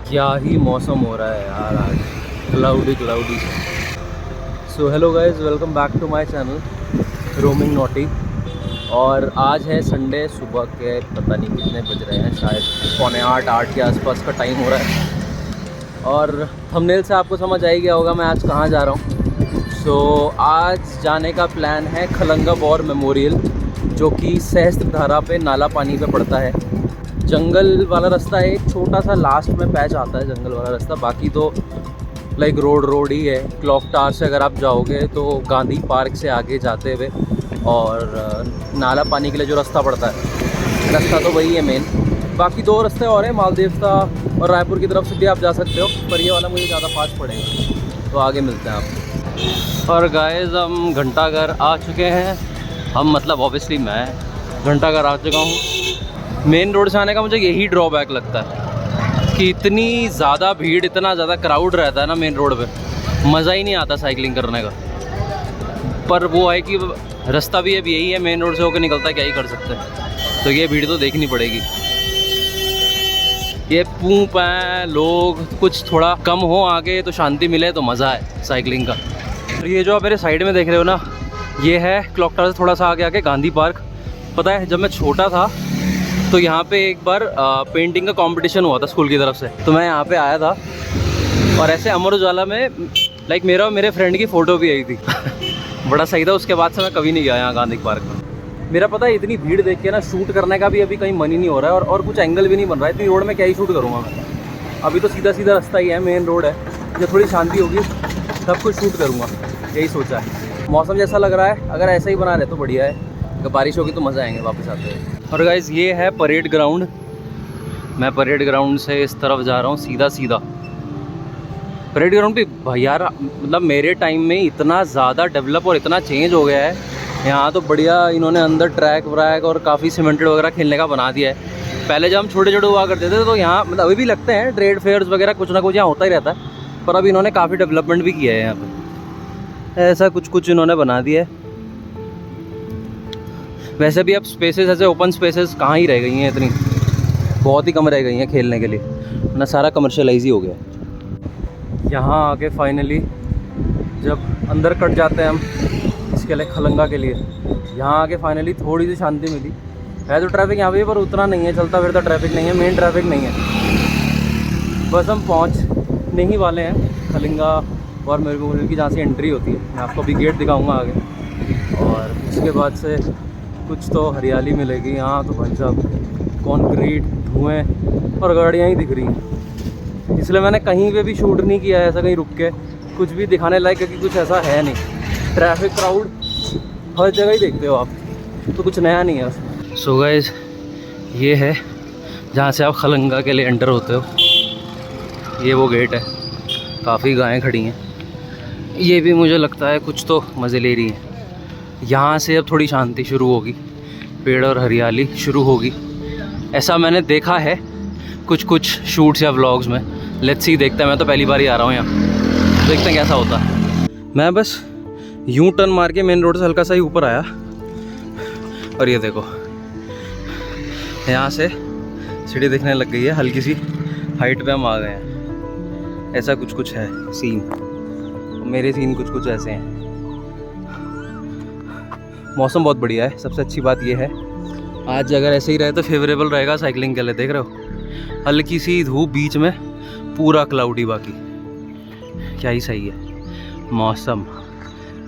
क्या ही मौसम हो रहा है यार आज, cloudy cloudy. So hello guys, welcome back to my channel roaming naughty. और आज है संडे, सुबह के पता नहीं कितने बज रहे हैं, शायद 7:45-8 के आसपास का टाइम हो रहा है। और थंबनेल से आपको समझ आ ही गया होगा मैं आज कहाँ जा रहा हूँ। सो आज जाने का प्लान है खलंगा वॉर मेमोरियल, जो कि सहस्त्रधारा पे नाला पानी पे पड़ता है। जंगल वाला रास्ता है, एक छोटा सा लास्ट में पैच आता है जंगल वाला रास्ता, बाकी तो लाइक रोड ही है। क्लॉक टावर से अगर आप जाओगे तो गांधी पार्क से आगे जाते हुए और नाला पानी के लिए जो रास्ता पड़ता है, रास्ता तो वही है मेन। बाकी दो रास्ते और हैं, मालदेवता और रायपुर की तरफ से भी आप जा सकते हो, पर ये वाला मुझे ज़्यादा फास्ट पड़ेगा, तो आगे मिलते हैं आपको। और गाइस, हम घंटाघर आ चुके हैं। हम मतलब ऑब्वियसली मैं घंटाघर आ चुका हूँ। मेन रोड से आने का मुझे यही ड्रॉबैक लगता है कि इतनी ज़्यादा भीड़, इतना ज़्यादा क्राउड रहता है ना मेन रोड पे, मज़ा ही नहीं आता साइकिलिंग करने का। पर वो है कि रास्ता भी अब यही है, मेन रोड से होकर निकलता है, क्या ही कर सकते हैं। तो ये भीड़ तो देखनी पड़ेगी। ये पूं पैं लोग कुछ थोड़ा कम हो आगे तो शांति मिले, तो मज़ा है साइकिलिंग का। तो ये जो आप मेरे साइड में देख रहे हो ना, ये है क्लॉक टावर से थोड़ा सा आगे आके गांधी पार्क। पता है, जब मैं छोटा था तो यहाँ पे एक बार पेंटिंग का कंपटीशन हुआ था स्कूल की तरफ से, तो मैं यहाँ पे आया था। और ऐसे अमर उजाला में लाइक मेरा और मेरे फ्रेंड की फ़ोटो भी आई थी। बड़ा सही था। उसके बाद से मैं कभी नहीं गया यहाँ गांधी पार्क में। मेरा पता है इतनी भीड़ देख के ना शूट करने का भी अभी कहीं मन ही नहीं हो रहा है, और कुछ एंगल भी नहीं बन रहा है। इतनी रोड में क्या ही शूट करूँगा मैं। अभी तो सीधा सीधा रास्ता ही है, मेन रोड है। जब थोड़ी शांति होगी तब कुछ शूट करूँगा, यही सोचा है। मौसम जैसा लग रहा है, अगर ऐसा ही बना रहे तो बढ़िया है, अगर बारिश होगी तो मज़ा आएंगे वापस आते हुए। और गाइज़, ये है परेड ग्राउंड। मैं परेड ग्राउंड से इस तरफ जा रहा हूँ सीधा सीधा। परेड ग्राउंड भी भाई यार, मतलब मेरे टाइम में इतना ज़्यादा डेवलप और इतना चेंज हो गया है। यहाँ तो बढ़िया इन्होंने अंदर ट्रैक व्रैक और काफ़ी सीमेंटेड वगैरह खेलने का बना दिया है। पहले जब हम छोटे छोटे हुआ करते थे तो यहाँ मतलब अभी भी लगते हैं ट्रेड फेयर्स वगैरह, कुछ ना कुछ यहाँ होता ही रहता है। पर अब इन्होंने काफ़ी डेवलपमेंट भी किया है यहाँ पर, ऐसा कुछ कुछ इन्होंने बना दिया है। वैसे भी अब स्पेसेस ऐसे ओपन स्पेसेस कहाँ ही रह गई हैं, इतनी बहुत ही कम रह गई हैं खेलने के लिए, ना सारा कमर्शलाइज ही हो गया। यहाँ आके फाइनली जब अंदर कट जाते हैं हम इसके लिए खलंगा के लिए, यहाँ आके फाइनली थोड़ी सी शांति मिली है। तो ट्रैफिक यहाँ पे पर उतना नहीं है, चलता फिरता ट्रैफिक नहीं है, मेन ट्रैफिक नहीं है। बस हम पहुँचने ही वाले हैं खलंगा और मेमोरियल की, जहाँ से एंट्री होती है। मैं आपको अभी गेट दिखाऊँगा आगे। और उसके बाद से कुछ तो हरियाली मिलेगी यहाँ, तो भाई साहब कॉन्क्रीट, धुएं और गाड़ियाँ ही दिख रही हैं। इसलिए मैंने कहीं पे भी शूट नहीं किया है ऐसा, कहीं रुक के कुछ भी दिखाने लायक, क्योंकि कुछ ऐसा है नहीं। ट्रैफिक क्राउड हर जगह ही देखते हो आप, तो कुछ नया नहीं है। सो गाइस, ये है जहाँ से आप खलंगा के लिए एंटर होते हो। ये वो गेट है, काफ़ी गायें खड़ी हैं। ये भी मुझे लगता है कुछ तो मज़े ले रही हैं। यहाँ से अब थोड़ी शांति शुरू होगी, पेड़ और हरियाली शुरू होगी, ऐसा मैंने देखा है कुछ कुछ शूट्स या व्लॉग्स में। लेट्स सी, देखते हैं। मैं तो पहली बार ही आ रहा हूँ यहाँ, देखते हैं कैसा होता है। मैं बस यूँ टर्न मार के मेन रोड से हल्का सा ही ऊपर आया, और ये देखो यहाँ से सीढ़ी दिखने लग गई है, हल्की सी हाइट पे हम आ गए हैं। ऐसा कुछ कुछ है सीन, मेरे सीन कुछ कुछ ऐसे हैं। मौसम बहुत बढ़िया है, सबसे अच्छी बात ये है। आज अगर ऐसे ही रहे तो फेवरेबल रहेगा साइकिलिंग के लिए। देख रहे हो, हल्की सी धूप, बीच में पूरा क्लाउडी, बाकी क्या ही सही है मौसम,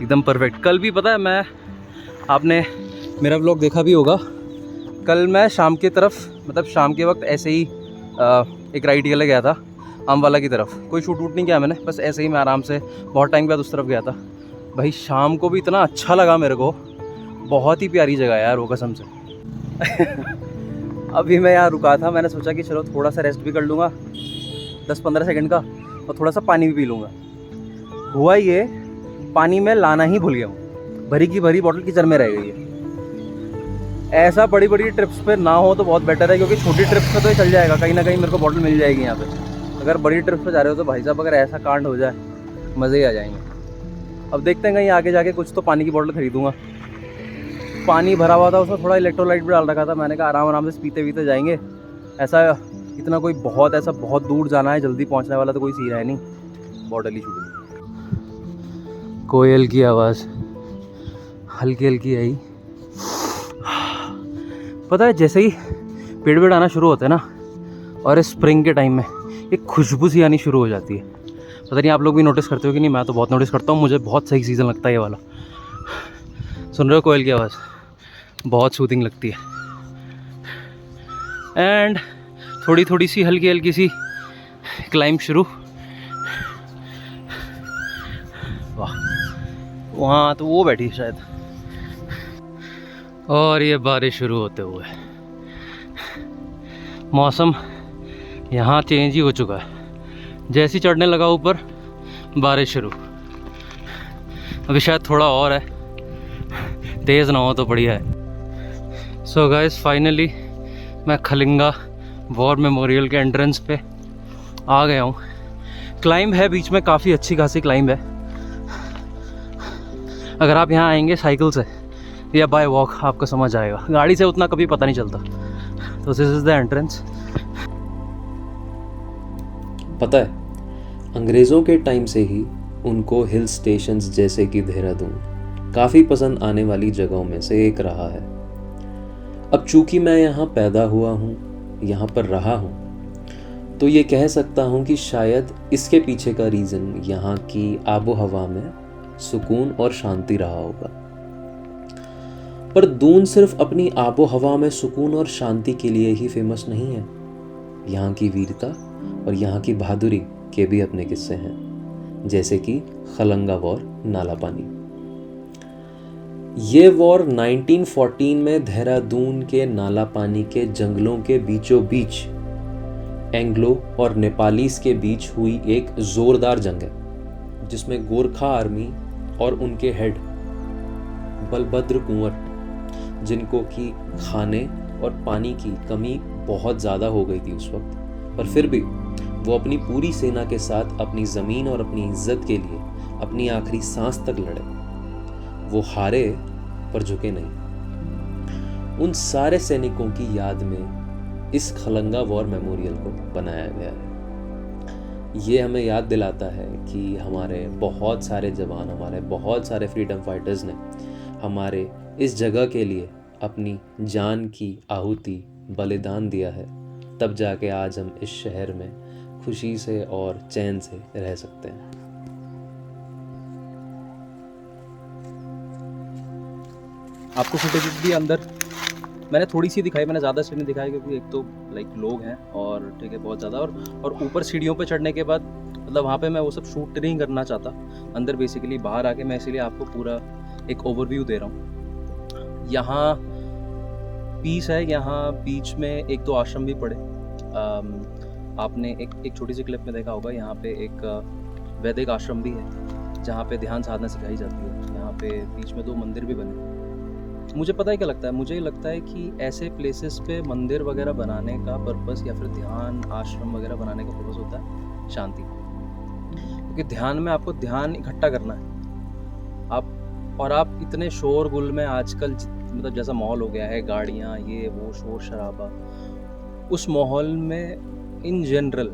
एकदम परफेक्ट। कल भी पता है, मैं, आपने मेरा व्लॉग देखा भी होगा, कल मैं शाम की तरफ, मतलब शाम के वक्त ऐसे ही एक राइड के लिए गया था अम्बाला की तरफ। कोई शूट वूट नहीं किया मैंने, बस ऐसे ही मैं आराम से बहुत टाइम के बाद उस तरफ गया था। भाई शाम को भी इतना अच्छा लगा मेरे को, बहुत ही प्यारी जगह है यार वो, कसम से। अभी मैं यहाँ रुका था, मैंने सोचा कि चलो थोड़ा सा रेस्ट भी कर लूँगा 10-15 सेकंड का, और थोड़ा सा पानी भी पी लूँगा। हुआ ये, पानी में लाना ही भूल गया हूँ, भरी की भरी बॉटल किचन में रह गई है। ऐसा बड़ी बड़ी ट्रिप्स पे ना हो तो बहुत बेटर है, क्योंकि छोटी ट्रिप्स पे तो चल जाएगा, कहीं ना कहीं मेरे को बॉटल मिल जाएगी यहाँ पे। अगर बड़ी ट्रिप्स पे जा रहे हो तो भाई साहब अगर ऐसा कांड हो जाए, मज़े ही आ जाएंगे। अब देखते हैं, कहीं आगे जाके कुछ तो पानी की बॉटल खरीदूँगा। पानी भरा हुआ था, उसमें थोड़ा इलेक्ट्रोलाइट भी डाल रखा था, मैंने कहा आराम आराम से पीते पीते जाएंगे। ऐसा इतना कोई बहुत ऐसा बहुत दूर जाना है, जल्दी पहुँचने वाला तो कोई सीन है नहीं, बॉटल ही छूटी। कोयल की आवाज़ हल्की हल्की आई। पता है, जैसे ही पेड़ पेड़ आना शुरू होते हैं ना, और स्प्रिंग के टाइम में एक खुशबू सी आनी शुरू हो जाती है। पता नहीं आप लोग भी नोटिस करते हो कि नहीं, मैं तो बहुत नोटिस करता हूँ, मुझे बहुत सही सीज़न लगता है ये वाला। सुन रहे हो कोयल की आवाज़, बहुत सूदिंग लगती है। एंड थोड़ी थोड़ी सी हल्की हल्की सी क्लाइंब शुरू। वाह, वहाँ तो वो बैठी शायद, और ये बारिश शुरू होते हुए। मौसम यहाँ चेंज ही हो चुका है, जैसे ही चढ़ने लगा ऊपर बारिश शुरू। अभी शायद थोड़ा और है, तेज़ ना हो तो बढ़िया है। सो गाइस, फाइनली मैं खलिंगा वॉर मेमोरियल के एंट्रेंस पे आ गया हूँ। क्लाइंब है बीच में, काफ़ी अच्छी खासी क्लाइंब है। अगर आप यहाँ आएंगे साइकिल से या बाय वॉक, आपको समझ आएगा, गाड़ी से उतना कभी पता नहीं चलता। तो दिस इज़ द एंट्रेंस। पता है, अंग्रेज़ों के टाइम से ही उनको हिल स्टेशंस जैसे कि देहरादून काफ़ी पसंद आने वाली जगहों में से एक रहा है। अब चूंकि मैं यहाँ पैदा हुआ हूँ, यहाँ पर रहा हूँ, तो ये कह सकता हूँ कि शायद इसके पीछे का रीज़न यहाँ की आबो हवा में सुकून और शांति रहा होगा। पर दून सिर्फ अपनी आबो हवा में सुकून और शांति के लिए ही फेमस नहीं है। यहाँ की वीरता और यहाँ की बहादुरी के भी अपने किस्से हैं, जैसे कि खलंगा वॉर, नाला पानी। ये वॉर 1914 में देहरादून के नाला पानी के जंगलों के बीचों बीच एंग्लो और नेपालीस के बीच हुई एक जोरदार जंग है, जिसमें गोरखा आर्मी और उनके हेड बलभद्र कुंवर, जिनको कि खाने और पानी की कमी बहुत ज़्यादा हो गई थी उस वक्त, पर फिर भी वो अपनी पूरी सेना के साथ अपनी ज़मीन और अपनी इज्जत के लिए अपनी आखिरी सांस तक लड़े। वो हारे पर झुके नहीं। उन सारे सैनिकों की याद में इस खलंगा वॉर मेमोरियल को बनाया गया है। ये हमें याद दिलाता है कि हमारे बहुत सारे जवान, हमारे बहुत सारे फ्रीडम फाइटर्स ने हमारे इस जगह के लिए अपनी जान की आहुति, बलिदान दिया है, तब जाके आज हम इस शहर में खुशी से और चैन से रह सकते हैं। आपको फुटेज भी अंदर मैंने थोड़ी सी दिखाई, मैंने ज़्यादा सीढ़ी दिखाई, क्योंकि एक तो लाइक लोग हैं और ठीक है बहुत ज़्यादा, और ऊपर सीढ़ियों पे चढ़ने के बाद मतलब वहाँ पे मैं वो सब शूट नहीं करना चाहता अंदर। बेसिकली बाहर आके मैं इसीलिए आपको पूरा एक ओवरव्यू दे रहा हूँ। यहाँ पीस है, यहाँ बीच में एक तो आश्रम भी पड़े। आपने एक छोटी सी क्लिप में देखा होगा, यहाँ पे एक वैदिक आश्रम भी है जहाँ पे ध्यान साधना सिखाई जाती है। यहाँ पे बीच में 2 मंदिर भी बने। मुझे पता है क्या लगता है, मुझे लगता है कि ऐसे प्लेसेस पे मंदिर वगैरह बनाने का पर्पस, या फिर ध्यान आश्रम वगैरह बनाने का पर्पस होता है शांति। क्योंकि ध्यान में आपको ध्यान इकट्ठा करना है आप इतने शोरगुल में आजकल मतलब जैसा माहौल हो गया है, गाड़ियाँ, ये वो, शोर शराबा, उस माहौल में इन जनरल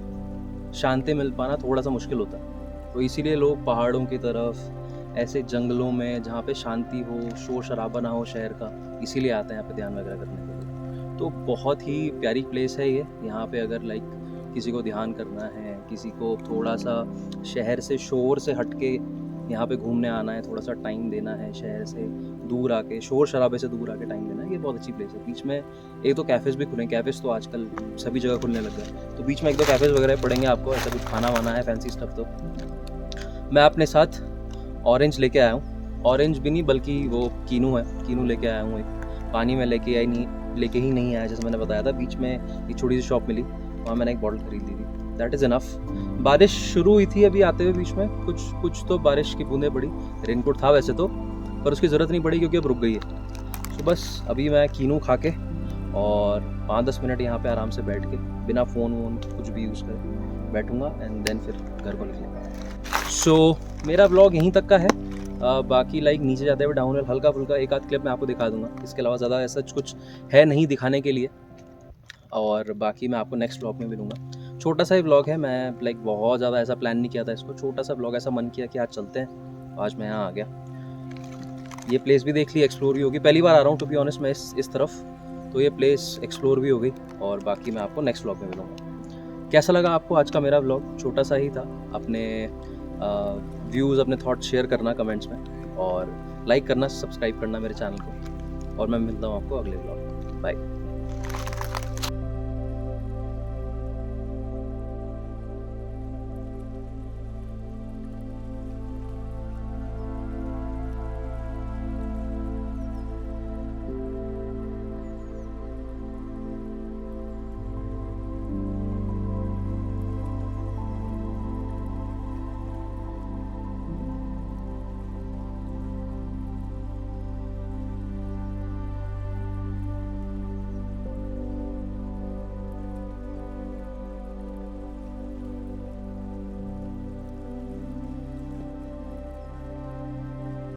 शांति मिल पाना थोड़ा सा मुश्किल होता है। तो इसीलिए लोग पहाड़ों की तरफ ऐसे जंगलों में जहाँ पे शांति हो, शोर शराबा ना हो शहर का, इसीलिए आते हैं यहाँ पे ध्यान वगैरह करने के लिए। तो बहुत ही प्यारी प्लेस है ये। यहाँ पे अगर लाइक किसी को ध्यान करना है, किसी को थोड़ा सा शहर से शोर से हट के यहाँ पे घूमने आना है, थोड़ा सा टाइम देना है, शहर से दूर आके, शोर शराबे से दूर आके टाइम देना है, ये बहुत अच्छी प्लेस है। बीच में एक तो कैफ़ेज़ भी खुले हैं, कैफ़ेज़ तो आजकल सभी जगह खुलने लग गए, तो बीच में एक दो कैफ़ेज़ वगैरह पड़ेंगे आपको, ऐसा कुछ खाना वाना है फैंसी स्टफ। तो मैं अपने साथ ऑरेंज लेके आया हूँ, ऑरेंज भी नहीं बल्कि वो कीनू है, कीनू लेके आया हूँ एक। पानी में लेके ही नहीं आया, जैसे मैंने बताया था। बीच में एक छोटी सी शॉप मिली, वहाँ मैंने एक बॉटल खरीद ली थी, दैट इज़ इनफ। बारिश शुरू हुई थी अभी आते हुए, बीच में कुछ तो बारिश की बूंदें पड़ी। रेनकोट था वैसे तो, पर उसकी ज़रूरत नहीं पड़ी क्योंकि अब रुक गई है। तो बस अभी मैं कीनू खा के और 5-10 मिनट यहाँ पे आराम से बैठ के बिना फ़ोन वोन कुछ भी यूज़ करे बैठूँगा, एंड देन फिर घर को निकलूँगा। सो मेरा व्लॉग यहीं तक का है। बाकी लाइक नीचे जाते हुए डाउनहिल हल्का फुल्का एक आध क्लिप मैं आपको दिखा दूंगा, इसके अलावा ज़्यादा ऐसा कुछ है नहीं दिखाने के लिए। और बाकी मैं आपको नेक्स्ट व्लॉग में मिलूँगा। छोटा सा ही व्लॉग है, मैं लाइक बहुत ज़्यादा ऐसा प्लान नहीं किया था इसको, छोटा सा व्लॉग, ऐसा मन किया कि आज चलते हैं, आज मैं यहाँ आ गया। ये प्लेस भी देख ली, एक्सप्लोर भी होगी। पहली बार आ रहा हूँ टू बी ऑनेस्ट मैं इस तरफ, तो ये प्लेस एक्सप्लोर भी हो गई। और बाकी मैं आपको नेक्स्ट व्लॉग में मिलूँगा। कैसा लगा आपको आज का मेरा व्लॉग? छोटा सा ही था। अपने व्यूज़, अपने थॉट्स शेयर करना कमेंट्स में, और लाइक करना, सब्सक्राइब करना मेरे चैनल को। और मैं मिलता हूँ आपको अगले व्लॉग में। बाय।